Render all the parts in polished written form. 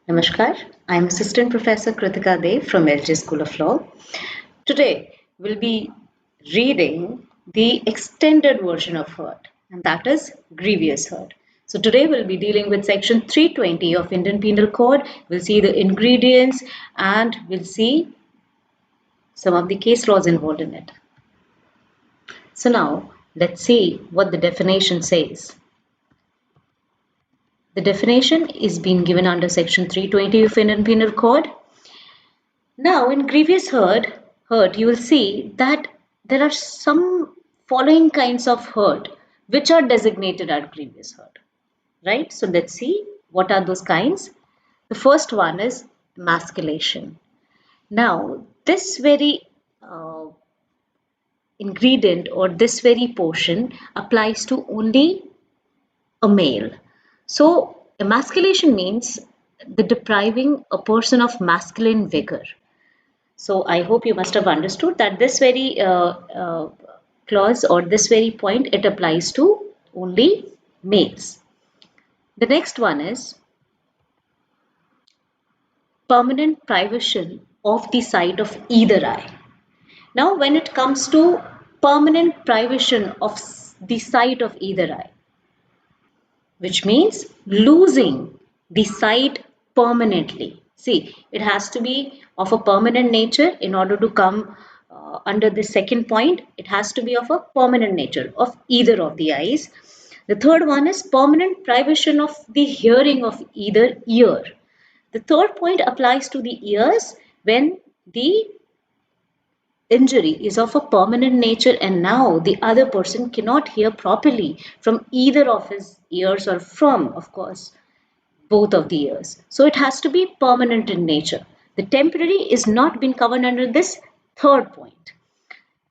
Namaskar, I am Assistant Professor Kritika Dev from LJ School of Law. Today, we'll be reading the extended version of hurt, and that is grievous hurt. So, today we'll be dealing with section 320 of Indian Penal Code. We'll see the ingredients and we'll see some of the case laws involved in it. So, now let's see what the definition says. The definition is being given under section 320 of Indian Penal Code. Now, in grievous hurt, you will see that there are some following kinds of hurt which are designated as grievous hurt, right? So let's see what are those kinds. The first one is emasculation. Now, this very ingredient or this very portion applies to only a male. So, emasculation means the depriving a person of masculine vigor. So I hope you must have understood that this very clause or this very point, it applies to only males. The next one is permanent privation of the sight of either eye. Now, when it comes to permanent privation of the sight of either eye, which means losing the sight permanently. See, it has to be of a permanent nature in order to come under the second point. It has to be of a permanent nature of either of the eyes. The third one is permanent privation of the hearing of either ear. The third point applies to the ears when the injury is of a permanent nature and now the other person cannot hear properly from either of his ears or from, of course, both of the ears. So it has to be permanent in nature. The temporary is not been covered under this third point.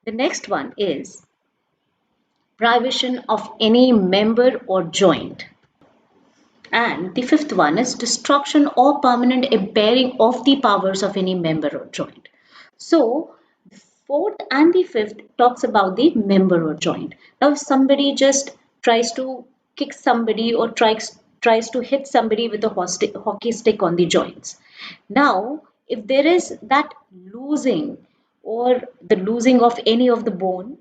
The next one is privation of any member or joint. And the fifth one is destruction or permanent impairing of the powers of any member or joint. So the fourth and the fifth talks about the member or joint. Now if somebody just tries to kick somebody or tries to hit somebody with a hockey stick on the joints. Now if there is that losing or the losing of any of the bone,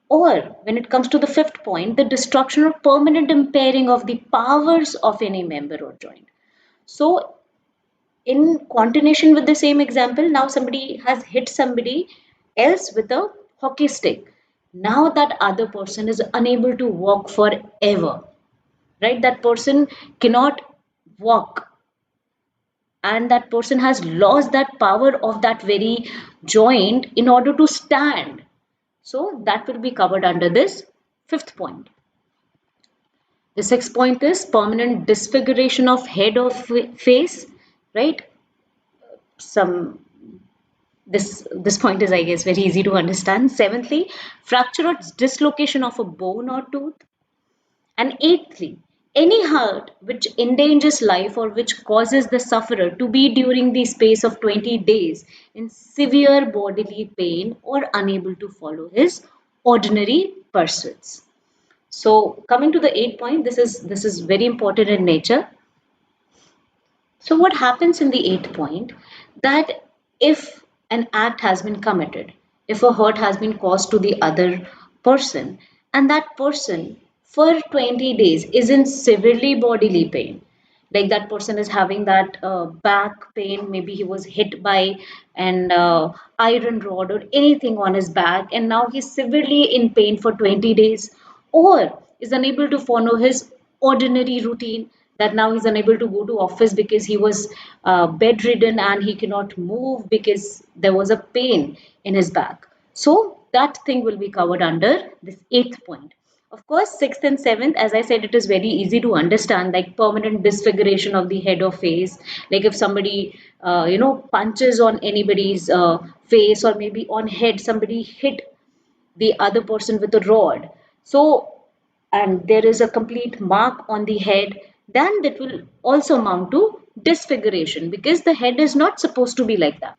or when it comes to the fifth point, the destruction or permanent impairing of the powers of any member or joint. So, in continuation with the same example, now somebody has hit somebody else with a hockey stick. Now that other person is unable to walk forever, right? That person cannot walk and that person has lost that power of that very joint in order to stand. So that will be covered under this fifth point. The sixth point is permanent disfiguration of head or face, right? Some this point is, I guess, very easy to understand. Seventhly, fracture or dislocation of a bone or tooth. And eighthly, any hurt which endangers life or which causes the sufferer to be during the space of 20 days in severe bodily pain or unable to follow his ordinary pursuits. So coming to the eighth point, this is very important in nature. So what happens in the eighth point, that if an act has been committed, if a hurt has been caused to the other person, and that person for 20 days is in severely bodily pain, like that person is having that back pain, maybe he was hit by an iron rod or anything on his back, and now he's severely in pain for 20 days, or is unable to follow his ordinary routine, that now he's unable to go to office because he was bedridden and he cannot move because there was a pain in his back. So that thing will be covered under this eighth point. Of course, sixth and seventh, as I said, it is very easy to understand, like permanent disfiguration of the head or face. Like if somebody, punches on anybody's face or maybe on head, somebody hit the other person with a rod. So, and there is a complete mark on the head, then that will also amount to disfiguration because the head is not supposed to be like that.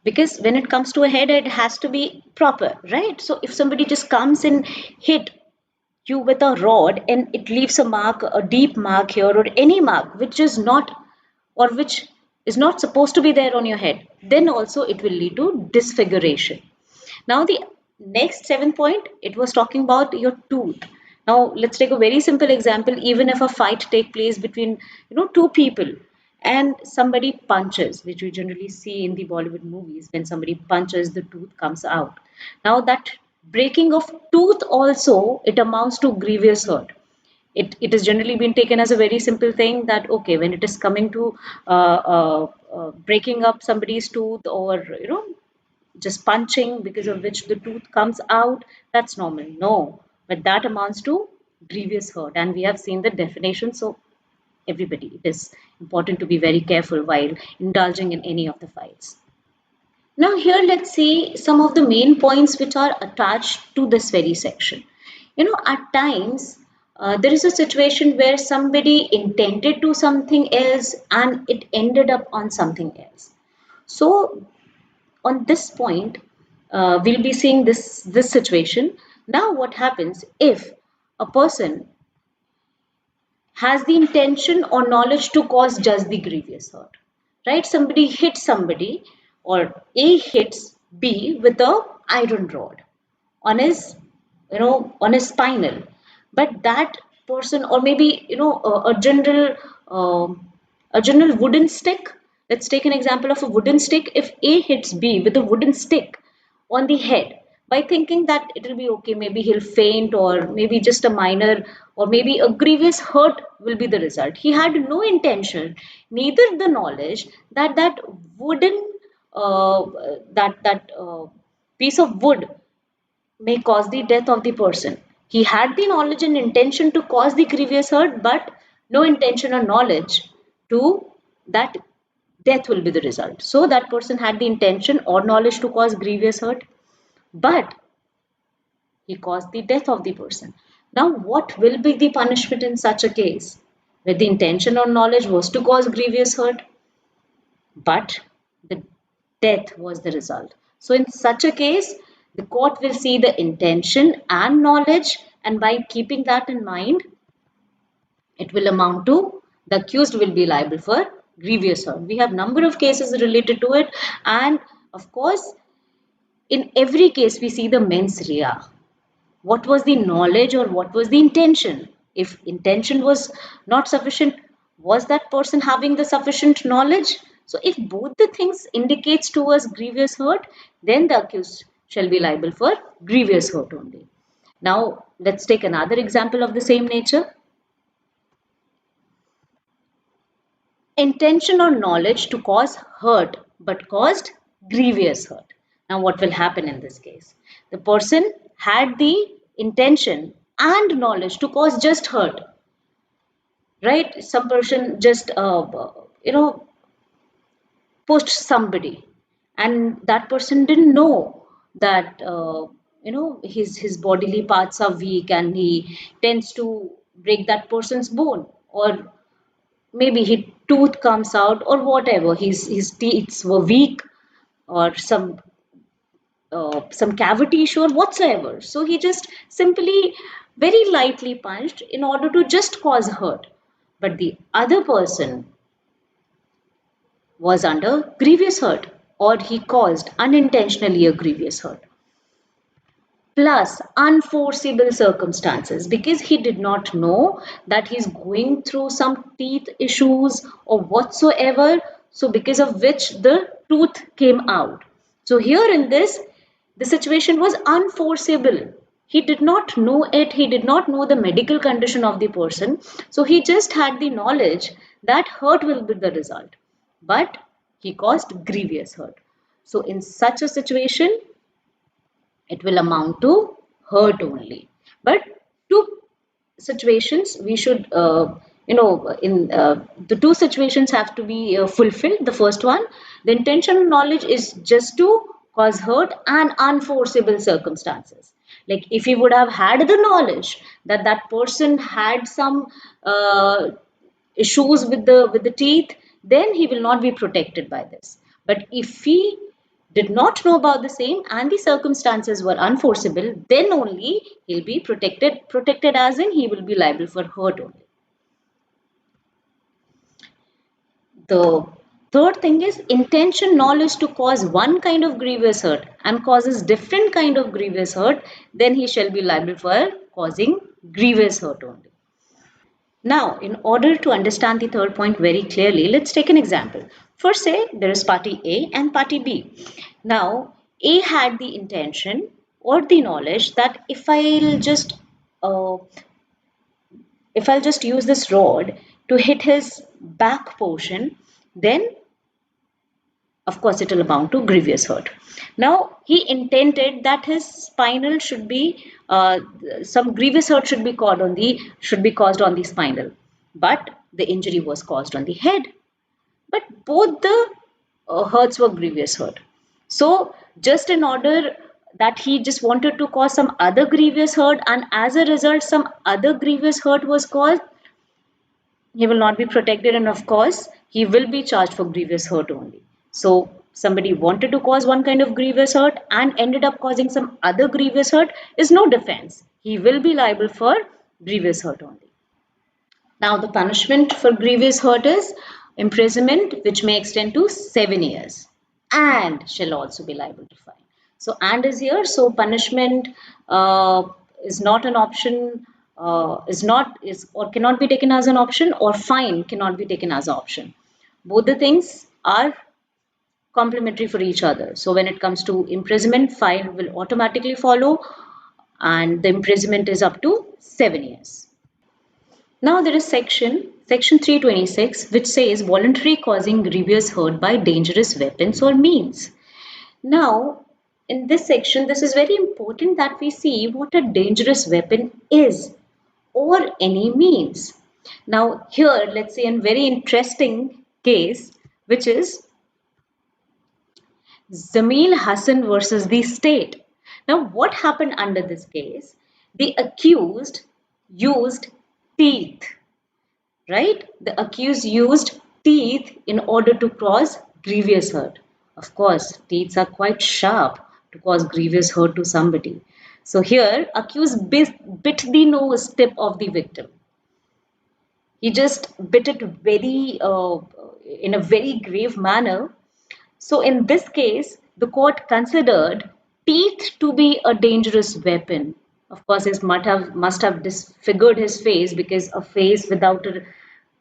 Because when it comes to a head, it has to be proper, right? So if somebody just comes and hit you with a rod and it leaves a mark, a deep mark here, or any mark which is not, or which is not supposed to be there on your head, then also it will lead to disfiguration. Now the next 7 point, it was talking about your tooth. Now let's take a very simple example. Even if a fight take place between two people and somebody punches, which we generally see in the Bollywood movies, when somebody punches, the tooth comes out. Now that breaking of tooth also, it amounts to grievous hurt. It has generally been taken as a very simple thing that okay, when it is coming to breaking up somebody's tooth, or just punching because of which the tooth comes out, that's normal. No, but that amounts to grievous hurt, and we have seen the definition. So everybody, it is important to be very careful while indulging in any of the fights. Now here let's see some of the main points which are attached to this very section. At times there is a situation where somebody intended to something else and it ended up on something else. So on this point, we'll be seeing this situation. Now what happens if a person has the intention or knowledge to cause just the grievous hurt, right? Somebody hits somebody, or A hits B with a iron rod on his on his spinal, but that person, or maybe a general wooden stick. Let's take an example of a wooden stick. If A hits B with a wooden stick on the head, by thinking that it will be okay, maybe he'll faint, or maybe just a minor, or maybe a grievous hurt will be the result. He had no intention, neither the knowledge that that wooden uh, that piece of wood may cause the death of the person. He had the knowledge and intention to cause the grievous hurt, but no intention or knowledge to that death will be the result. So that person had the intention or knowledge to cause grievous hurt, but he caused the death of the person. Now, what will be the punishment in such a case? Where the intention or knowledge was to cause grievous hurt, but the death was the result. So, in such a case, the court will see the intention and knowledge, and by keeping that in mind, it will amount to the accused will be liable for grievous hurt. We have number of cases related to it, and of course, in every case, we see the mens rea. What was the knowledge or what was the intention? If intention was not sufficient, was that person having the sufficient knowledge? So if both the things indicates to us grievous hurt, then the accused shall be liable for grievous hurt only. Now let's take another example of the same nature. Intention or knowledge to cause hurt but caused grievous hurt. Now, what will happen in this case? The person had the intention and knowledge to cause just hurt, right? Some person just, pushed somebody, and that person didn't know that, his bodily parts are weak and he tends to break that person's bone, or maybe his tooth comes out, or whatever, his teeth were weak, or some cavity issue or whatsoever, so he just simply very lightly punched in order to just cause hurt, but the other person was under grievous hurt, or he caused unintentionally a grievous hurt, plus unforeseeable circumstances, because he did not know that he's going through some teeth issues or whatsoever, so because of which the tooth came out. So here in this, the situation was unforeseeable. He did not know it, he did not know the medical condition of the person, so he just had the knowledge that hurt will be the result, but he caused grievous hurt. So in such a situation, it will amount to hurt only. But two situations we should, in the two situations have to be fulfilled. The first one, the intentional knowledge is just to cause hurt and unforeseeable circumstances. Like if he would have had the knowledge that that person had some issues with the teeth, then he will not be protected by this. But if he did not know about the same and the circumstances were unforeseeable, then only he'll be protected. Protected as in he will be liable for hurt only. The Third thing is intention knowledge to cause one kind of grievous hurt and causes different kind of grievous hurt, then he shall be liable for causing grievous hurt only. Now, in order to understand the third point very clearly, let's take an example. First, say there is party A and party B. Now, A had the intention or the knowledge that uh, if I'll just use this rod to hit his back portion, then of course it will amount to grievous hurt. Now he intended that his spinal should be some grievous hurt should be caused on the spinal, but the injury was caused on the head. But both the hurts were grievous hurt. So just in order that he just wanted to cause some other grievous hurt, and as a result some other grievous hurt was caused, he will not be protected, and of course he will be charged for grievous hurt only. So somebody wanted to cause one kind of grievous hurt and ended up causing some other grievous hurt is no defense. He will be liable for grievous hurt only. Now the punishment for grievous hurt is imprisonment, which may extend to 7 years, and shall also be liable to fine. So and is here, so punishment is not an option, is or cannot be taken as an option, or fine cannot be taken as an option. Both the things are complementary for each other. So when it comes to imprisonment, fine will automatically follow, and the imprisonment is up to 7 years. Now there is section 326, which says voluntary causing grievous hurt by dangerous weapons or means. Now in this section, this is very important that we see what a dangerous weapon is or any means. Now here let's say a very interesting case, which is Zamil Hassan versus the state. Now what happened under this case? The accused used teeth, right? The accused used teeth in order to cause grievous hurt. Of course, teeth are quite sharp to cause grievous hurt to somebody. So here, accused bit the nose tip of the victim. He just bit it in a very grave manner. So in this case, the court considered teeth to be a dangerous weapon. Of course, it must have disfigured his face, because a face without a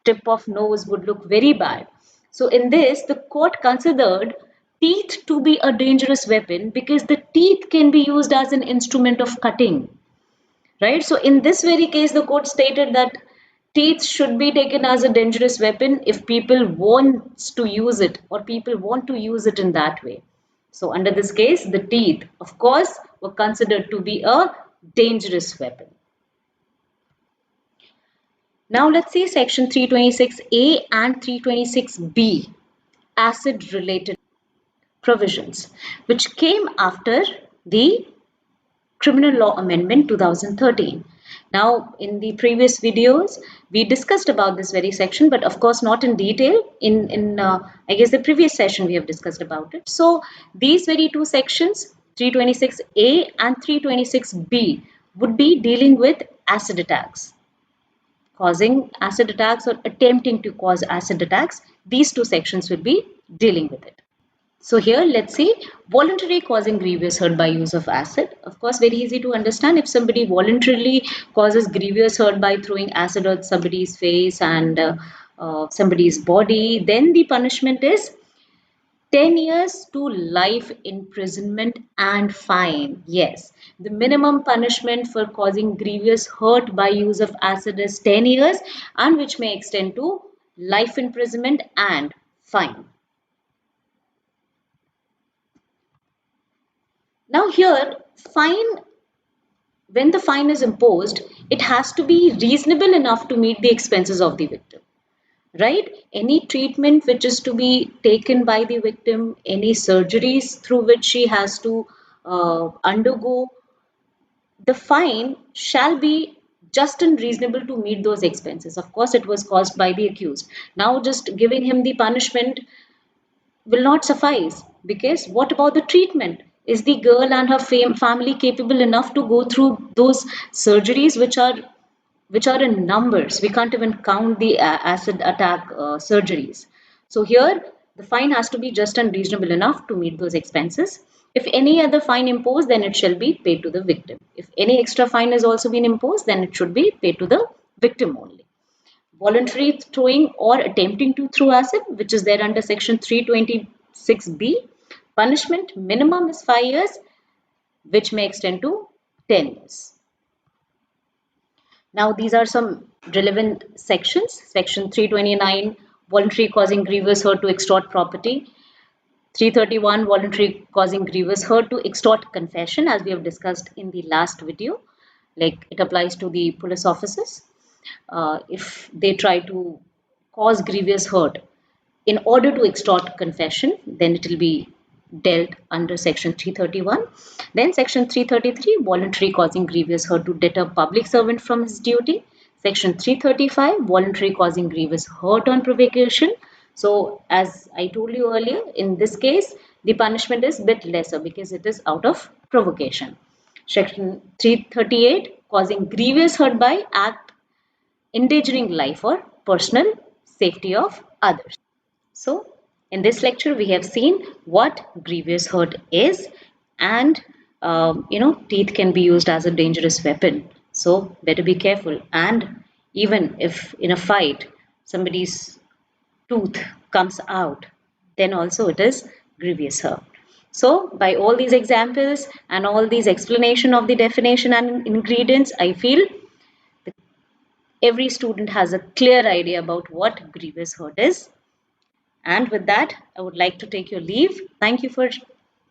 tip of nose would look very bad. So in this, the court considered teeth to be a dangerous weapon because the teeth can be used as an instrument of cutting, right? So in this very case, the court stated that teeth should be taken as a dangerous weapon if people wants to use it, or people want to use it in that way. So under this case, the teeth, of course, were considered to be a dangerous weapon. Now let's see section 326A and 326B, acid related provisions, which came after the Criminal Law Amendment 2013. Now, in the previous videos, we discussed about this very section, but of course not in detail. I guess the previous session we have discussed about it. So these very two sections, 326A and 326B, would be dealing with acid attacks, causing acid attacks or attempting to cause acid attacks. These two sections will be dealing with it. So here let's see voluntary causing grievous hurt by use of acid. Of course, very easy to understand. If somebody voluntarily causes grievous hurt by throwing acid on somebody's face and somebody's body, then the punishment is 10 years to life imprisonment and fine. Yes, the minimum punishment for causing grievous hurt by use of acid is 10 years, and which may extend to life imprisonment and fine. Now here, when the fine is imposed, it has to be reasonable enough to meet the expenses of the victim, right? Any treatment which is to be taken by the victim, any surgeries through which she has to undergo, the fine shall be just and reasonable to meet those expenses. Of course, it was caused by the accused. Now just giving him the punishment will not suffice, because what about the treatment? Is the girl and her family capable enough to go through those surgeries, which are in numbers? We can't even count the acid attack surgeries. So here The fine has to be just and reasonable enough to meet those expenses. If any other fine imposed, then it shall be paid to the victim. If any extra fine has also been imposed, then it should be paid to the victim only. Voluntary throwing or attempting to throw acid, which is there under section 326B, punishment minimum is 5 years, which may extend to 10 years. Now, these are some relevant sections. Section 329, voluntary causing grievous hurt to extort property. 331, voluntary causing grievous hurt to extort confession, as we have discussed in the last video. Like, it applies to the police officers. If they try to cause grievous hurt in order to extort confession, then it will be dealt under section 331. Then section 333, voluntary causing grievous hurt to deter public servant from his duty. Section 335, voluntary causing grievous hurt on provocation. So as I told you earlier, in this case, the punishment is bit lesser because it is out of provocation. Section 338, causing grievous hurt by act endangering life or personal safety of others. So, in this lecture, we have seen what grievous hurt is, and teeth can be used as a dangerous weapon. So, better be careful. And even if in a fight somebody's tooth comes out, then also it is grievous hurt. So, by all these examples and all these explanation of the definition and ingredients, I feel every student has a clear idea about what grievous hurt is. And with that, I would like to take your leave. Thank you for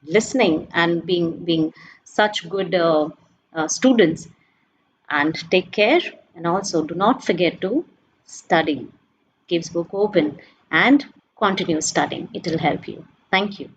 listening and being such good students. And take care. And also, do not forget to study. Keep book open and continue studying. It will help you. Thank you.